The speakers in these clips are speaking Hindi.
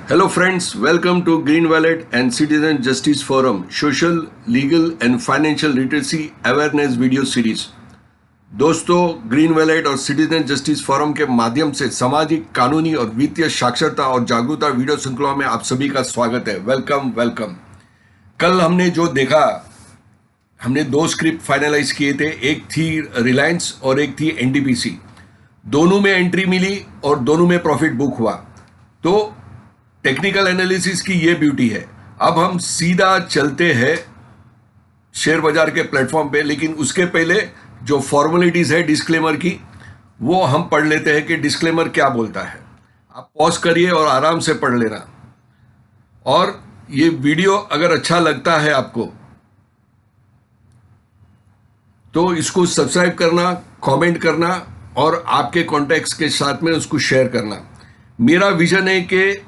Hello friends, welcome to Green Wallet and Citizen Justice Forum Social, Legal and Financial Literacy Awareness Video Series। दोस्तों, ग्रीन वैलेट और सिटीजन जस्टिस फोरम के माध्यम से सामाजिक, कानूनी और वित्तीय साक्षरता और जागरूकता वीडियो श्रृंखला में आप सभी का स्वागत है। वेलकम। कल हमने जो देखा, हमने दो स्क्रिप्ट फाइनलाइज किए थे, एक थी रिलायंस और एक थी एनटीपीसी। दोनों में एंट्री मिली और दोनों में प्रॉफिट बुक हुआ। तो टेक्निकल एनालिसिस की ये ब्यूटी है। अब हम सीधा चलते हैं शेयर बाजार के प्लेटफॉर्म पे, लेकिन उसके पहले जो फॉर्मेलिटीज है डिस्क्लेमर की, वो हम पढ़ लेते हैं कि डिस्क्लेमर क्या बोलता है। आप पॉज करिए और आराम से पढ़ लेना। और ये वीडियो अगर अच्छा लगता है आपको तो इसको सब्सक्राइब करना, कमेंट करना और आपके कॉन्टैक्ट्स के साथ में उसको शेयर करना। मेरा विजन है कि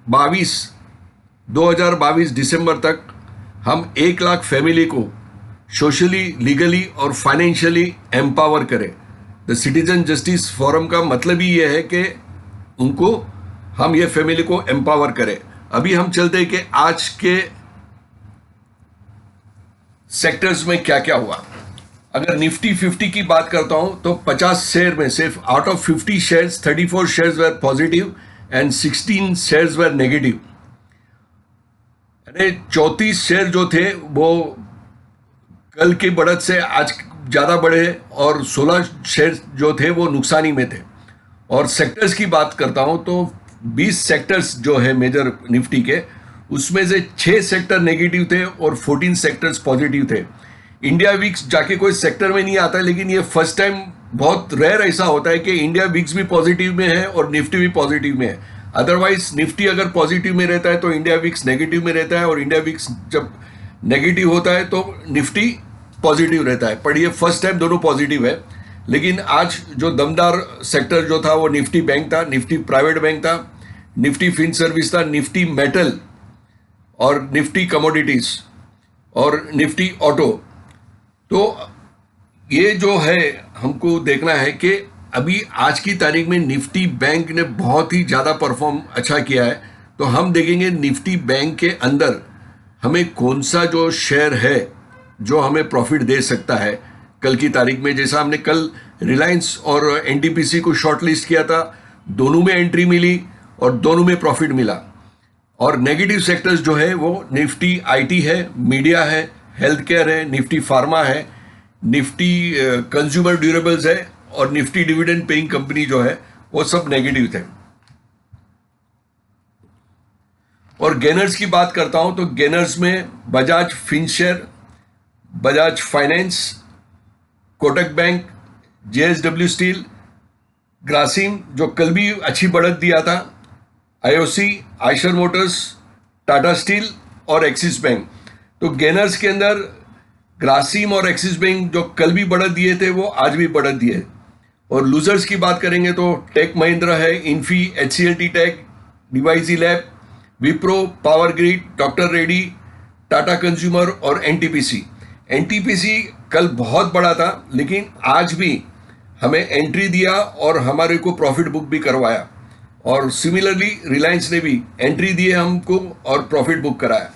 2022 दिसंबर तक हम 1 लाख फैमिली को सोशली, लीगली और फाइनेंशियली एम्पावर करें। द सिटीजन जस्टिस फोरम का मतलब ही ये है कि उनको, हम ये फैमिली को एम्पावर करें। अभी हम चलते हैं कि आज के सेक्टर्स में क्या क्या हुआ। अगर निफ्टी 50 की बात करता हूं तो 50 शेयर में सिर्फ out of 50 shares 34 shares were positive and 16 shares were negative. यानी 34 शेयर जो थे वो कल की बढ़त से आज ज़्यादा बढ़े और 16 शेयर जो थे वो नुकसानी में थे। और सेक्टर्स की बात करता हूं तो 20 सेक्टर्स जो है मेजर निफ्टी के, उसमें से 6 सेक्टर नेगेटिव थे और 14 सेक्टर्स पॉजिटिव थे। इंडिया विक्स जाके कोई सेक्टर में नहीं आता, लेकिन ये फर्स्ट टाइम, बहुत रेयर ऐसा होता है कि इंडिया विक्स भी पॉजिटिव में है और निफ्टी भी पॉजिटिव में है। अदरवाइज निफ्टी अगर पॉजिटिव में रहता है तो इंडिया विक्स नेगेटिव में रहता है, और इंडिया विक्स जब नेगेटिव होता है तो निफ्टी पॉजिटिव रहता है। पर ये फर्स्ट टाइम दोनों पॉजिटिव है। लेकिन आज जो दमदार सेक्टर जो था वो निफ्टी बैंक था, निफ्टी प्राइवेट बैंक था, निफ्टी फिन सर्विस था, निफ्टी मेटल और निफ्टी कमोडिटीज और निफ्टी ऑटो। तो ये जो है हमको देखना है कि अभी आज की तारीख में निफ्टी बैंक ने बहुत ही ज़्यादा परफॉर्म अच्छा किया है। तो हम देखेंगे निफ्टी बैंक के अंदर हमें कौन सा जो शेयर है जो हमें प्रॉफिट दे सकता है कल की तारीख में। जैसा हमने कल रिलायंस और एनटीपीसी को शॉर्ट लिस्ट किया था, दोनों में एंट्री मिली और दोनों में प्रॉफिट मिला। और नेगेटिव सेक्टर्स जो है वो निफ्टी आईटी है, मीडिया है, हेल्थ केयर है, निफ्टी फार्मा है, निफ्टी कंज्यूमर ड्यूरेबल्स है और निफ्टी डिविडेंड पेइंग कंपनी जो है वो सब नेगेटिव थे। और गेनर्स की बात करता हूं तो गेनर्स में Bajaj Finserv, Bajaj finance, Kotak bank, JSW steel, Grasim जो कल भी अच्छी बढ़त दिया था, IOC, Eicher motors, Tata steel और एक्सिस बैंक। तो गेनर्स के अंदर ग्रासिम और एक्सिस बैंक जो कल भी बढ़त दिए थे वो आज भी बढ़त दिए। और लूजर्स की बात करेंगे तो टेक महिंद्रा है, Infy, HCLT tech, DYG lab, Wipro, power grid, doctor Reddy, Tata consumer और एनटीपीसी। एनटीपीसी कल बहुत बड़ा था, लेकिन आज भी हमें एंट्री दिया और हमारे को प्रॉफिट बुक भी करवाया। और सिमिलरली रिलायंस ने भी एंट्री दिए हमको और प्रॉफिट बुक कराया।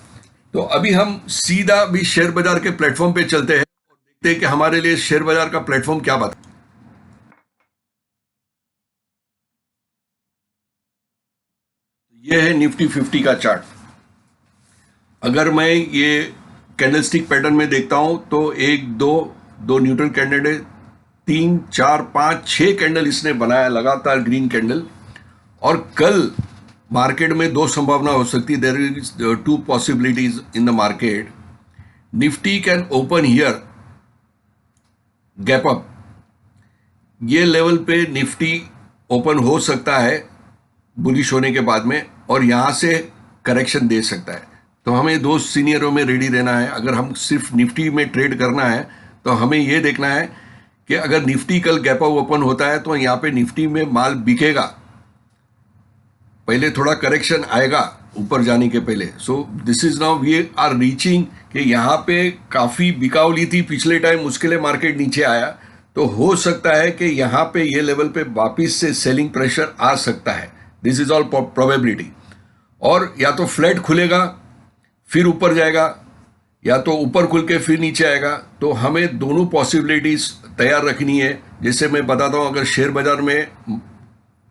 तो अभी हम सीधा भी शेयर बाजार के प्लेटफॉर्म पे चलते हैं और देखते हैं कि हमारे लिए शेयर बाजार का प्लेटफॉर्म क्या बात। ये है निफ्टी 50 का चार्ट। अगर मैं ये कैंडलस्टिक पैटर्न में देखता हूं तो 1, 2 न्यूट्रल कैंडल है, 3, 4, 5, 6 कैंडल इसने बनाया लगातार ग्रीन कैंडल। और कल मार्केट में 2 संभावना हो सकती है। There is 2 possibilities in the market. Nifty can open here, gap up, ये लेवल पे निफ्टी ओपन हो सकता है बुलिश होने के बाद में, और यहां से करेक्शन दे सकता है। तो हमें 2 सीनियरों में रेडी रहना है। अगर हम सिर्फ निफ्टी में ट्रेड करना है तो हमें यह देखना है कि अगर निफ्टी कल गैप अप ओपन होता है तो यहाँ पे निफ्टी में माल बिकेगा, पहले थोड़ा करेक्शन आएगा ऊपर जाने के पहले। So this is now we are reaching कि यहाँ पे काफ़ी बिकाव ली थी पिछले टाइम, उसके लिए मार्केट नीचे आया। तो हो सकता है कि यहाँ पे ये लेवल पे वापस से सेलिंग प्रेशर आ सकता है। This is all probability. और या तो फ्लैट खुलेगा फिर ऊपर जाएगा, या तो ऊपर खुल के फिर नीचे आएगा। तो हमें दोनों पॉसिबिलिटीज तैयार रखनी है। जैसे मैं बताता हूँ, अगर शेयर बाजार में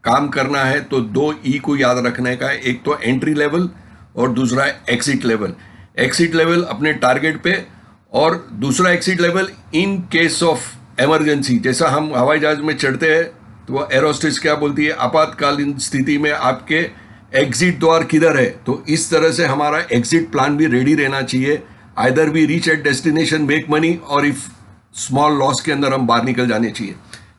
काम करना है तो दो ई को याद रखने का है, एक तो एंट्री लेवल और दूसरा एग्जिट लेवल। एग्जिट लेवल अपने टारगेट पे, और दूसरा exit level in case of emergency. जैसा हम हवाई जहाज में चढ़ते हैं तो वो एरोस्टेस क्या बोलती है, आपातकालीन स्थिति में आपके एग्जिट द्वार किधर है। तो इस तरह से हमारा एग्जिट प्लान भी रेडी रहना चाहिए। Either we reach at destination make money, और इफ स्मॉल लॉस के अंदर हम बाहर निकल जाने चाहिए।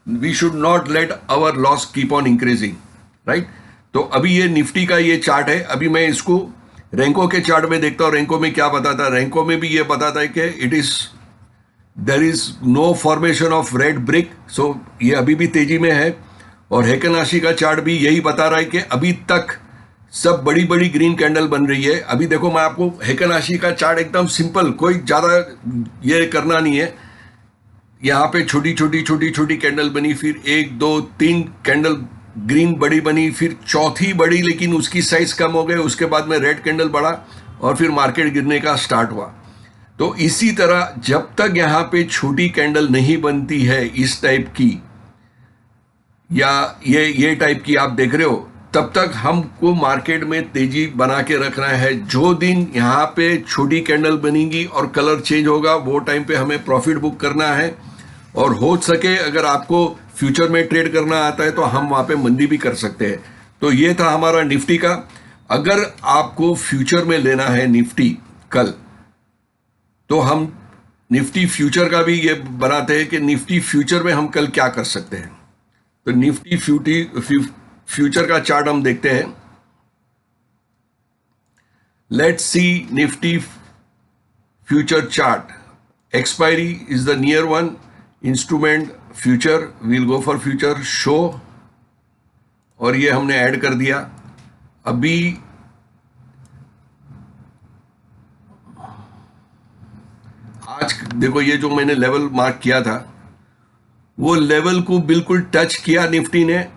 We should not let our loss keep on increasing, right. तो अभी ये निफ्टी का ये चार्ट है। अभी मैं इसको रैंको के चार्ट में देखता हूँ। रैंको में क्या बताता है, रैंको में भी ये बताता है कि it is there is no formation of red brick. So ये अभी भी तेजी में है। और हेकनाशी का चार्ट भी यही बता रहा है कि अभी तक सब बड़ी बड़ी ग्रीन कैंडल बन रही है। अभी देखो, मैं आपको हेकनाशी का चार्ट एकदम सिंपल, कोई ज्यादा ये करना नहीं है। यहाँ पे छोटी छोटी छोटी छोटी कैंडल बनी, फिर एक दो तीन कैंडल ग्रीन बड़ी बनी, फिर चौथी बड़ी लेकिन उसकी साइज कम हो गई, उसके बाद में रेड कैंडल बढ़ा, और फिर मार्केट गिरने का स्टार्ट हुआ। तो इसी तरह जब तक यहाँ पे छोटी कैंडल नहीं बनती है इस टाइप की, या ये टाइप की आप देख रहे हो, तब तक हमको मार्केट में तेजी बना के रखना है। जो दिन यहाँ पे छोटी कैंडल बनेगी और कलर चेंज होगा, वो टाइम पे हमें प्रॉफिट बुक करना है। और हो सके अगर आपको फ्यूचर में ट्रेड करना आता है तो हम वहां पे मंदी भी कर सकते हैं। तो ये था हमारा निफ्टी का। अगर आपको फ्यूचर में लेना है निफ्टी कल, तो हम निफ्टी फ्यूचर का भी ये बनाते हैं कि निफ्टी फ्यूचर में हम कल क्या कर सकते हैं। तो निफ्टी फ्यूचर का चार्ट हम देखते हैं। Let's see Nifty future chart. Expiry is the near one, instrument future, will go for future show, और ये हमने ऐड कर दिया। अभी आज देखो, ये जो मैंने लेवल मार्क किया था, वो लेवल को बिल्कुल टच किया निफ्टी ने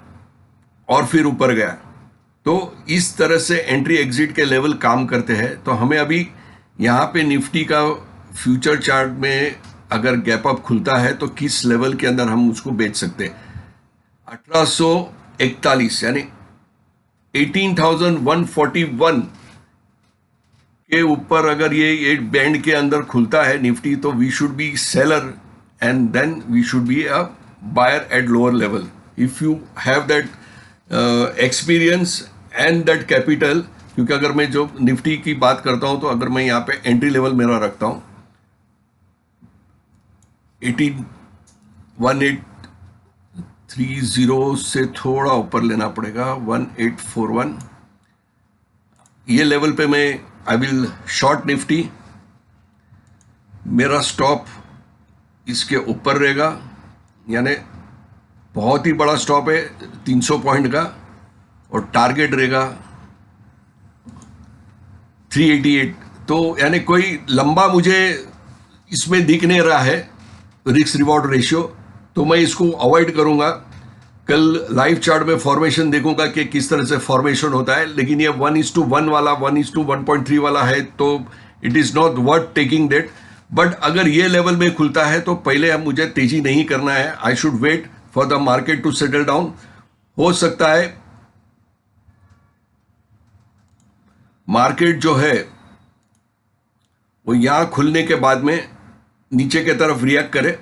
और फिर ऊपर गया। तो इस तरह से एंट्री एग्जिट के लेवल काम करते हैं। तो हमें अभी यहाँ पे निफ्टी का फ्यूचर चार्ट में अगर गैप अप खुलता है तो किस लेवल के अंदर हम उसको बेच सकते हैं। 1841 यानी 18,141 के ऊपर अगर ये बैंड के अंदर खुलता है निफ्टी, तो we should be seller and then we should be a buyer at lower level. If you have that experience and that capital. क्योंकि अगर मैं जो निफ्टी की बात करता हूं, तो अगर मैं यहाँ पे एंट्री लेवल मेरा रखता हूं 18,1830 से थोड़ा ऊपर लेना पड़ेगा, 1841। ये लेवल पे मैं आई विल शॉर्ट निफ्टी। मेरा स्टॉप इसके ऊपर रहेगा, यानी बहुत ही बड़ा स्टॉप है 300 पॉइंट का, और टारगेट रहेगा 388। तो यानी कोई लंबा मुझे इसमें दिख नहीं रहा है रिस्क रिवॉर्ड रेशियो, तो मैं इसको अवॉइड करूंगा। कल लाइव चार्ट में फॉर्मेशन देखूंगा कि किस तरह से फॉर्मेशन होता है। लेकिन ये 1:1 वाला, 1:1.3 वाला है, तो it is not worth taking that. But अगर ये लेवल में खुलता है तो पहले अब मुझे तेजी नहीं करना है। I should wait for the market to settle down. हो सकता है मार्केट जो है वो यहां खुलने के बाद में नीचे की तरफ रिएक्ट करे,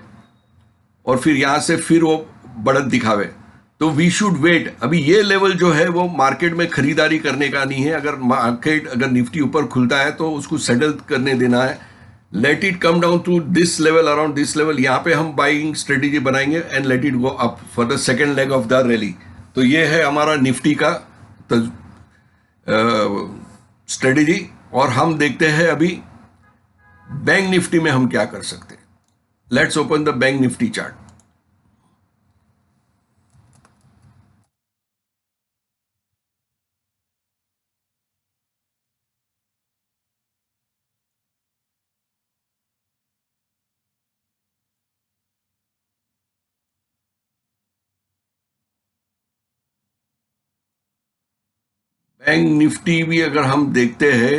और फिर यहां से फिर वो बढ़त दिखावे। तो वी शुड वेट। अभी ये लेवल जो है वो मार्केट में खरीदारी करने का नहीं है। अगर निफ्टी ऊपर खुलता है तो उसको सेटल करने देना है। Let it come down to this level, around this level, यहाँ पे हम बाइंग स्ट्रेटेजी बनाएंगे and let it go up for the second leg of the rally. तो ये है हमारा निफ्टी का स्ट्रेटेजी। और हम देखते हैं अभी बैंक निफ्टी में हम क्या कर सकते हैं। Let's open the bank Nifty chart. Bank Nifty भी अगर हम देखते हैं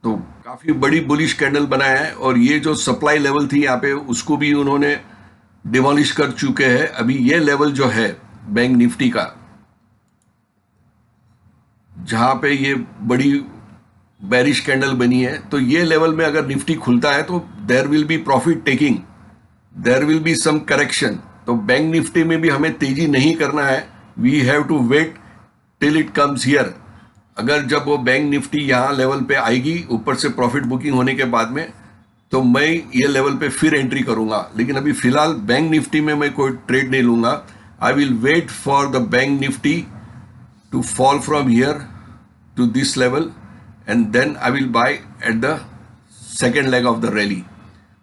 तो काफी बड़ी बुलिश कैंडल बनाया है, और ये जो सप्लाई लेवल थी यहाँ पे उसको भी उन्होंने डिमोलिश कर चुके हैं। अभी ये लेवल जो है बैंक निफ्टी का, जहां पे ये बड़ी बेरिश कैंडल बनी है, तो ये लेवल में अगर निफ्टी खुलता है तो there will be profit taking, there will be some correction. तो बैंक निफ्टी में भी हमें तेजी नहीं करना है, we have to wait till it comes here. अगर जब वो बैंक निफ्टी यहाँ लेवल पे आएगी ऊपर से प्रॉफिट बुकिंग होने के बाद में, तो मैं ये लेवल पे फिर एंट्री करूंगा। लेकिन अभी फिलहाल बैंक निफ्टी में मैं कोई ट्रेड नहीं लूंगा। I will wait for the bank Nifty to fall from here to this level, and then I will buy at the second leg of the rally।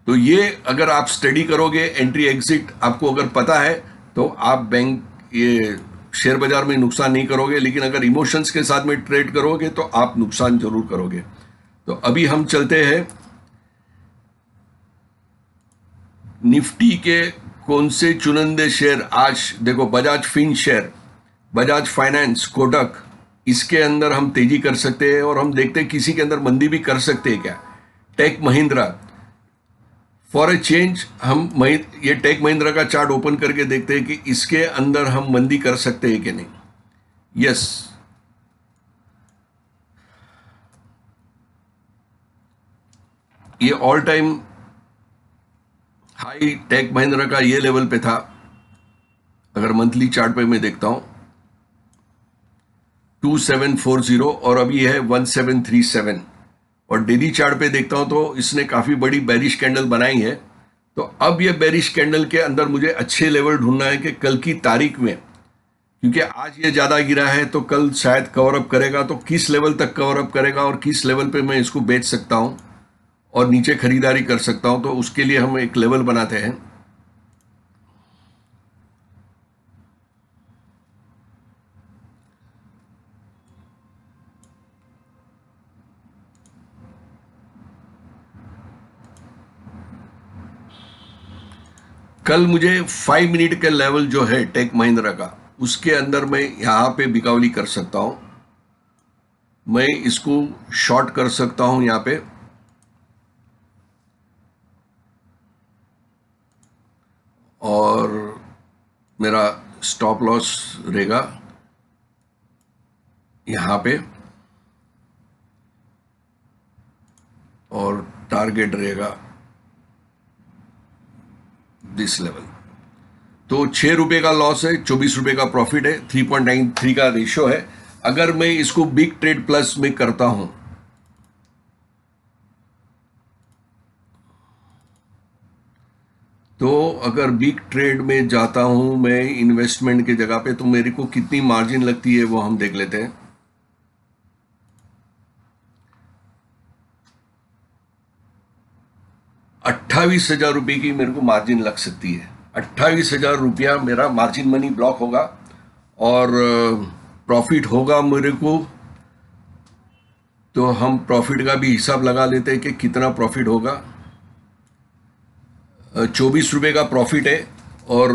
तो ये अगर आप स्टडी करोगे, एंट्री एग्जिट आपको अगर पता है, तो आप बैंक ये शेयर बाजार में नुकसान नहीं करोगे। लेकिन अगर इमोशंस के साथ में ट्रेड करोगे तो आप नुकसान जरूर करोगे। तो अभी हम चलते हैं निफ्टी के कौन से चुनिंदे शेयर। आज देखो, Bajaj Fin share, Bajaj finance, Kotak, इसके अंदर हम तेजी कर सकते हैं, और हम देखते हैं किसी के अंदर मंदी भी कर सकते हैं क्या। Tech Mahindra, for a change हम ये टेक महिंद्रा का चार्ट ओपन करके देखते हैं कि इसके अंदर हम मंदी कर सकते हैं कि नहीं। यस, ये all time high tech Mahindra का ये लेवल पे था। अगर मंथली चार्ट पे मैं देखता हूं 2740, और अभी है 1737। और डेली चार्ट पे देखता हूं तो इसने काफी बड़ी बेरिश कैंडल बनाई है। तो अब ये बेरिश कैंडल के अंदर मुझे अच्छे लेवल ढूंढना है कि कल की तारीख में, क्योंकि आज ये ज्यादा गिरा है तो कल शायद कवर अप करेगा। तो किस लेवल तक कवर अप करेगा और किस लेवल पे मैं इसको बेच सकता हूं और नीचे खरीदारी कर सकता हूं, तो उसके लिए हम एक लेवल बनाते हैं। कल मुझे 5 मिनट का लेवल जो है टेक महिंद्रा का, उसके अंदर मैं यहां पे बिकावली कर सकता हूं। मैं इसको शॉर्ट कर सकता हूं यहां पे, और मेरा स्टॉप लॉस रहेगा यहां पे, और टारगेट रहेगा दिस लेवल। तो 6 रुपए का लॉस है, 24 रुपए का प्रॉफिट है, 3.93 का रेशियो है। अगर मैं इसको बिग ट्रेड प्लस में करता हूं, तो अगर बिग ट्रेड में जाता हूं मैं इन्वेस्टमेंट के जगह पे, तो मेरे को कितनी मार्जिन लगती है वो हम देख लेते हैं। 28,000 रुपये की मेरे को मार्जिन लग सकती है। 28,000 रुपया मेरा मार्जिन मनी ब्लॉक होगा, और प्रॉफिट होगा मेरे को। तो हम प्रॉफिट का भी हिसाब लगा लेते हैं कि कितना प्रॉफिट होगा। 24 रुपये का प्रॉफिट है, और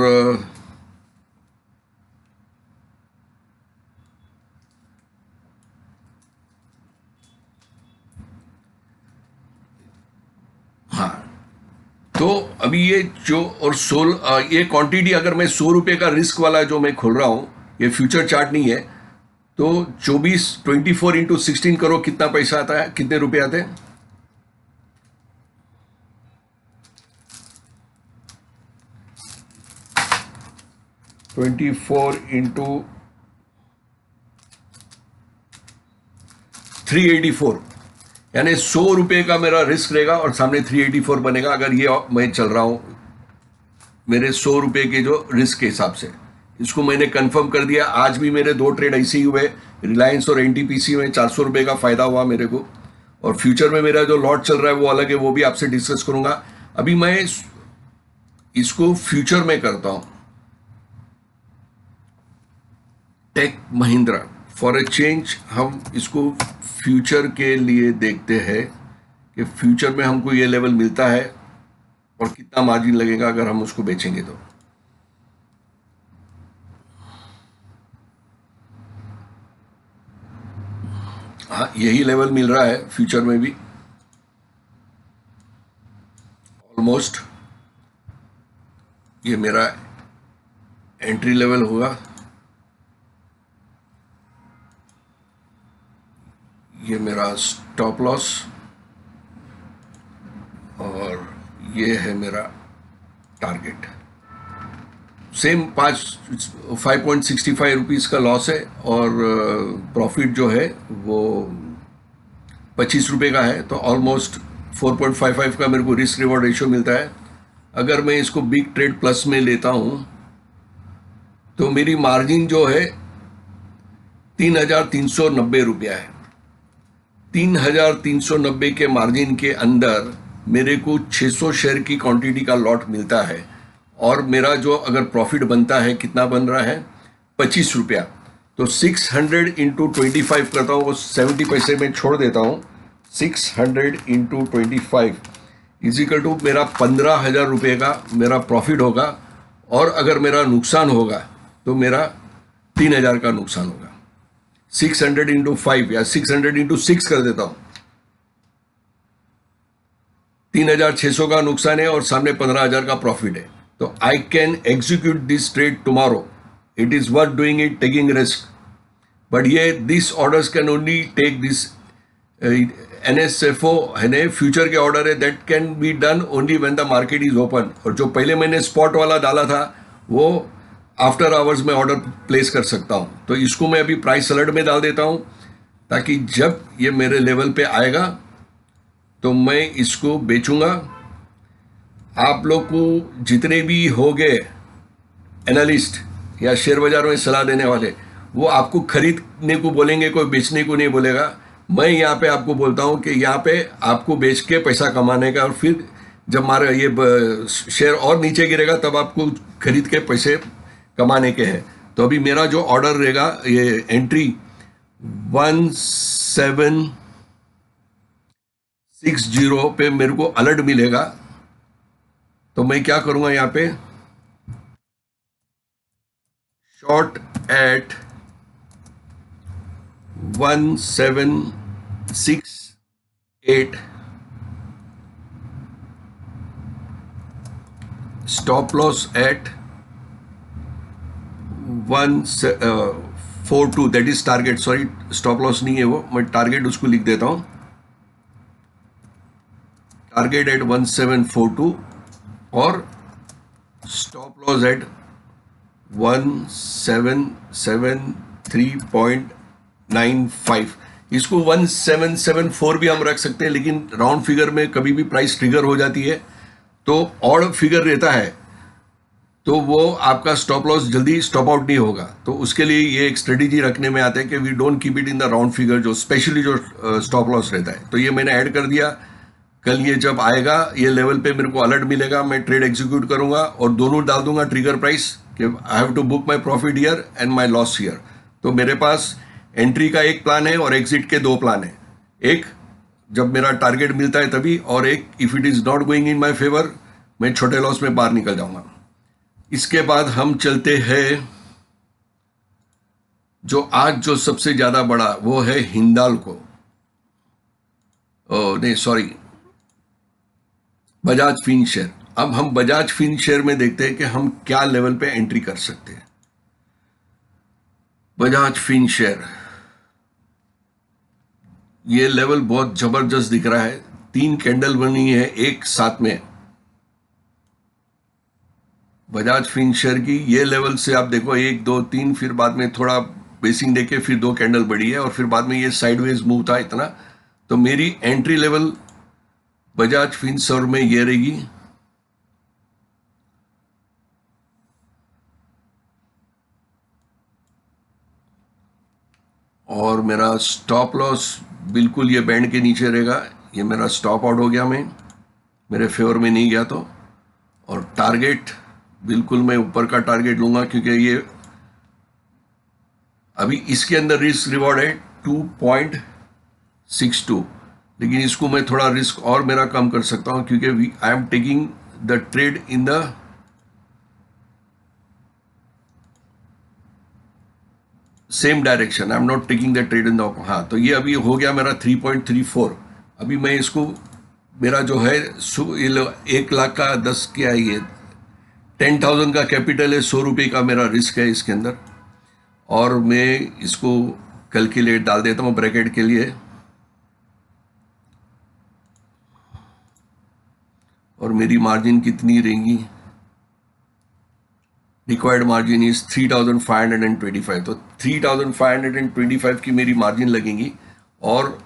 हाँ, तो अभी ये जो और ये क्वांटिटी, अगर मैं 100 रुपये का रिस्क वाला जो मैं खोल रहा हूं, ये फ्यूचर चार्ट नहीं है, तो 24 इंटू 16 करो, कितना पैसा आता है, कितने रुपए आते हैं? 24 इंटू 384, यानी 100 रुपये का मेरा रिस्क रहेगा और सामने 384 बनेगा। अगर ये मैं चल रहा हूं मेरे 100 रुपये के जो रिस्क के हिसाब से, इसको मैंने कंफर्म कर दिया। आज भी मेरे 2 ट्रेड ऐसे ही हुए, रिलायंस और एनटीपीसी में 400 रुपये का फायदा हुआ मेरे को। और फ्यूचर में मेरा जो लॉट चल रहा है वो अलग है, वो भी आपसे डिस्कस करूंगा। अभी मैं इसको फ्यूचर में करता हूं। Tech Mahindra, for a change हम इसको फ्यूचर के लिए देखते हैं कि फ्यूचर में हमको ये लेवल मिलता है और कितना मार्जिन लगेगा अगर हम उसको बेचेंगे तो। हाँ, यही लेवल मिल रहा है फ्यूचर में भी ऑलमोस्ट। ये मेरा एंट्री लेवल होगा, ये मेरा स्टॉप लॉस, और ये है मेरा टारगेट। सेम 5.65 रुपीज़ का लॉस है, और प्रॉफिट जो है वो 25 रुपये का है। तो ऑलमोस्ट 4.55 का मेरे को रिस्क रिवॉर्ड रेशियो मिलता है। अगर मैं इसको बिग ट्रेड प्लस में लेता हूँ तो मेरी मार्जिन जो है 3,390 रुपया है। 3,390 के मार्जिन के अंदर मेरे को 600 शेयर की क्वांटिटी का लॉट मिलता है, और मेरा जो अगर प्रॉफिट बनता है कितना बन रहा है, 25 रुपया। तो 600 इंटू 25 करता हूँ, वो 70 पैसे में छोड़ देता हूँ। 600 इंटू 25 इजिकल टू मेरा 15,000 रुपये का मेरा प्रॉफिट होगा, और अगर मेरा नुकसान होगा तो मेरा 3,000 का नुकसान होगा। 600 इंटू 5 या 600 इंटू 6 कर देता हूँ, 3,600 का नुकसान है और सामने 15,000 का प्रॉफिट है। तो I can execute this trade tomorrow. It is worth doing it, taking risk, but ये this orders can only take this NSFO है ना, फ्यूचर के ऑर्डर है, that can be done only when the market is open. और जो पहले मैंने स्पॉट वाला डाला था वो आफ्टर आवर्स में ऑर्डर प्लेस कर सकता हूँ। तो इसको मैं अभी प्राइस अलर्ट में डाल देता हूँ, ताकि जब ये मेरे लेवल पे आएगा तो मैं इसको बेचूंगा। आप लोग को जितने भी हो गए एनालिस्ट या शेयर बाजार में सलाह देने वाले, वो आपको खरीदने को बोलेंगे, कोई बेचने को नहीं बोलेगा। मैं यहाँ पे आपको बोलता हूँ कि यहाँ पे आपको बेच के पैसा कमाने का, और फिर जब हमारा ये शेयर और नीचे गिरेगा तब आपको खरीद के पैसे कमाने के हैं। तो अभी मेरा जो ऑर्डर रहेगा, ये एंट्री 1760 पे मेरे को अलर्ट मिलेगा। तो मैं क्या करूँगा, यहाँ पे short at 1768, stop loss at 142, that is target. Sorry, stop loss नहीं है वो, मैं टारगेट उसको लिख देता हूं, टारगेट एट 1742 और स्टॉप लॉस एट 1773.95। इसको 1774 भी हम रख सकते हैं, लेकिन राउंड फिगर में कभी भी प्राइस ट्रिगर हो जाती है तो ऑड फिगर रहता है, तो वो आपका स्टॉप लॉस जल्दी स्टॉप आउट नहीं होगा। तो उसके लिए ये एक स्ट्रेटेजी रखने में आता है कि we don't keep it in the round figure, जो स्पेशली जो स्टॉप लॉस रहता है। तो ये मैंने ऐड कर दिया। कल ये जब आएगा ये लेवल पे मेरे को अलर्ट मिलेगा, मैं ट्रेड एग्जीक्यूट करूंगा और दोनों डाल दूंगा ट्रिगर प्राइस कि I have to book my profit here and my loss here. तो मेरे पास एंट्री का एक प्लान है और एग्जिट के दो प्लान है। एक जब मेरा टारगेट मिलता है तभी, और एक if it is not going in my favour, मैं छोटे लॉस में बाहर निकल जाऊंगा। इसके बाद हम चलते हैं, जो आज जो सबसे ज्यादा बड़ा वो है हिंडाल्को, नहीं सॉरी, बजाज फिनशेयर। अब हम बजाज फिनशेयर में देखते हैं कि हम क्या लेवल पे एंट्री कर सकते हैं। बजाज फिनशेयर, ये लेवल बहुत जबरदस्त दिख रहा है। 3 कैंडल बनी है एक साथ में बजाज फिनशेयर की। ये लेवल से आप देखो 1 2 3, फिर बाद में थोड़ा बेसिंग देके फिर 2 कैंडल बढ़ी है, और फिर बाद में ये साइडवेज मूव था इतना। तो मेरी एंट्री लेवल बजाज फिनसर्व में ये रहेगी, और मेरा स्टॉप लॉस बिल्कुल ये बैंड के नीचे रहेगा। ये मेरा स्टॉप आउट हो गया, मैं मेरे फेवर में नहीं गया तो। और टारगेट बिल्कुल मैं ऊपर का टारगेट लूंगा, क्योंकि ये अभी इसके अंदर रिस्क रिवॉर्ड है 2.62, लेकिन इसको मैं थोड़ा रिस्क और मेरा कम कर सकता हूं, क्योंकि I am taking the trade in the same direction. I'm not taking the trade in the हाँ, तो ये अभी हो गया मेरा 3.34. अभी मैं इसको मेरा जो है 1 लाख का 10 क्या है ये 10,000 का कैपिटल है, 100 रुपये का मेरा रिस्क है इसके अंदर, और मैं इसको कैलकुलेट डाल देता हूँ ब्रैकेट के लिए, और मेरी मार्जिन कितनी रहेंगी, रिक्वायर्ड मार्जिन इज 3,525. तो 3,525 की मेरी मार्जिन लगेंगी, और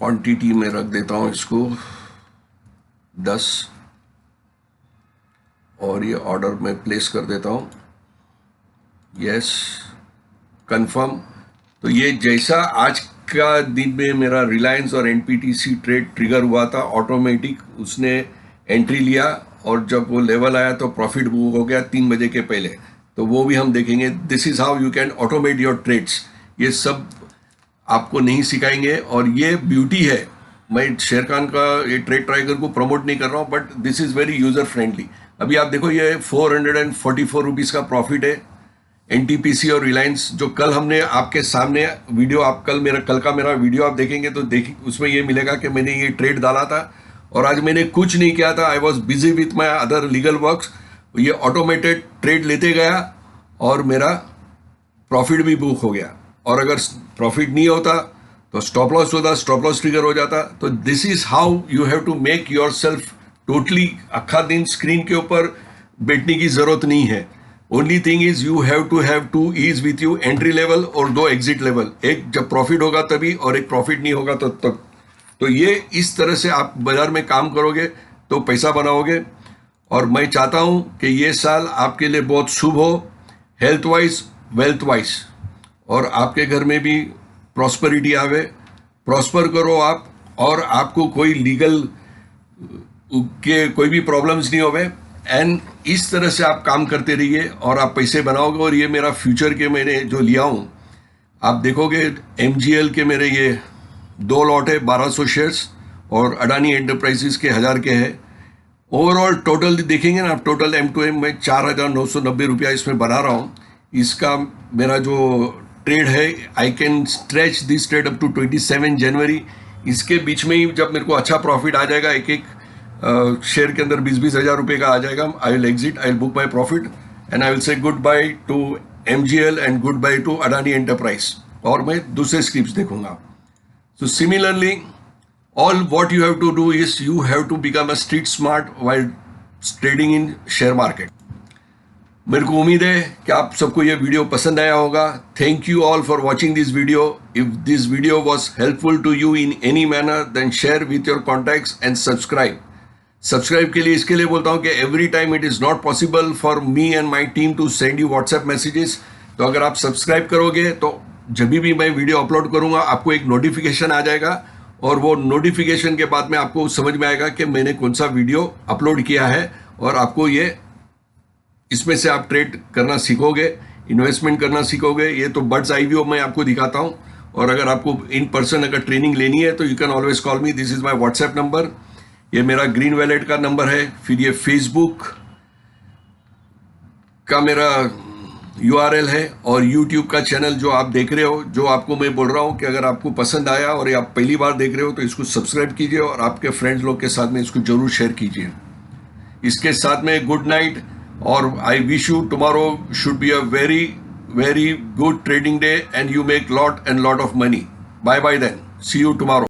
क्वांटिटी में रख देता हूँ इसको 10, और ये ऑर्डर में प्लेस कर देता हूँ. Yes, confirm. तो ये जैसा आज का दिन में मेरा रिलायंस और एनपीटीसी ट्रेड ट्रिगर हुआ था, ऑटोमेटिक उसने एंट्री लिया, और जब वो लेवल आया तो प्रॉफिट बुक हो गया 3 बजे के पहले. तो वो भी हम देखेंगे. This is how you can automate your trades. ये सब आपको नहीं सिखाएंगे, और ये ब्यूटी है. मैं शेर खान का ये ट्रेड ट्राइगर को प्रमोट नहीं कर रहा हूँ, but this is very user friendly. अभी आप देखो ये 444 रुपीज़ का प्रॉफिट है एनटीपीसी और रिलायंस, जो कल हमने आपके सामने वीडियो, आप कल का मेरा वीडियो आप देखेंगे तो उसमें ये मिलेगा कि मैंने ये ट्रेड डाला था, और आज मैंने कुछ नहीं किया था. I was busy with my other legal works. ये ऑटोमेटेड ट्रेड लेते गया, और मेरा प्रॉफिट भी बुक हो गया. और अगर प्रॉफिट नहीं होता तो स्टॉप लॉस होता, स्टॉप लॉस ट्रिगर हो जाता. तो this is how you have to make yourself totally. अक्खा दिन स्क्रीन के ऊपर बैठने की जरूरत नहीं है. Only thing is you have to ease with you entry level और 2 एग्जिट लेवल. एक जब प्रॉफिट होगा तभी, और एक प्रॉफिट नहीं होगा तो तब. तो ये इस तरह से आप बाजार में काम करोगे तो पैसा बनाओगे. और मैं चाहता हूं कि ये साल आपके लिए बहुत शुभ हो, हेल्थ वाइज, वेल्थ वाइज, और आपके घर में भी प्रॉस्पेरिटी आवे. प्रॉस्पर करो आप, और आपको कोई लीगल के कोई भी प्रॉब्लम्स नहीं होवे. एंड इस तरह से आप काम करते रहिए और आप पैसे बनाओगे. और ये मेरा फ्यूचर के मैंने जो लिया हूँ, आप देखोगे MGL के मेरे ये 2 लॉट है 1200 शेयर्स, और अडानी एंटरप्राइजेस के 1000 के हैं. ओवरऑल टोटल देखेंगे ना आप, टोटल M2M में 4,990 रुपया इसमें बना रहा हूँ. इसका मेरा जो ट्रेड है, I can stretch this trade up to 27 January. इसके बीच में ही जब मेरे को अच्छा प्रॉफिट आ जाएगा, एक शेयर के अंदर 20-20 हज़ार रुपये का आ जाएगा, I will exit, I will book my profit, and I will say good by two MGL and good by two Adani enterprise, और मैं दूसरे स्क्रिप्ट देखूंगा. So similarly, all what you have to do is you have to become a street smart while trading in share market. मेरे को उम्मीद है कि आप सबको ये वीडियो पसंद आया होगा. Thank you all for watching this video. If this video was helpful to you in any manner, then share with your contacts and subscribe. Subscribe के लिए इसके लिए बोलता हूँ कि every time it is not possible for me and my team to send you WhatsApp messages. तो अगर आप सब्सक्राइब करोगे तो जब भी मैं वीडियो अपलोड करूंगा आपको एक नोटिफिकेशन आ जाएगा, और वो नोटिफिकेशन के बाद में आपको समझ में आएगा कि मैंने कौन सा वीडियो अपलोड किया है, और आपको ये इसमें से आप ट्रेड करना सीखोगे, इन्वेस्टमेंट करना सीखोगे. ये तो बर्ड्स आई व्यू मैं आपको दिखाता हूँ. और अगर आपको इन पर्सन अगर ट्रेनिंग लेनी है तो you can always call me. This is my WhatsApp number, ये मेरा ग्रीन वैलेट का नंबर है. फिर ये फेसबुक का मेरा URL है, और YouTube का चैनल जो आप देख रहे हो, जो आपको मैं बोल रहा हूँ कि अगर आपको पसंद आया और ये आप पहली बार देख रहे हो तो इसको सब्सक्राइब कीजिए, और आपके फ्रेंड्स लोग के साथ में इसको जरूर शेयर कीजिए. इसके साथ में गुड नाइट, और I wish you tomorrow should be a very very good trading day, and you make lot and lot of money. Bye bye then, see you tomorrow.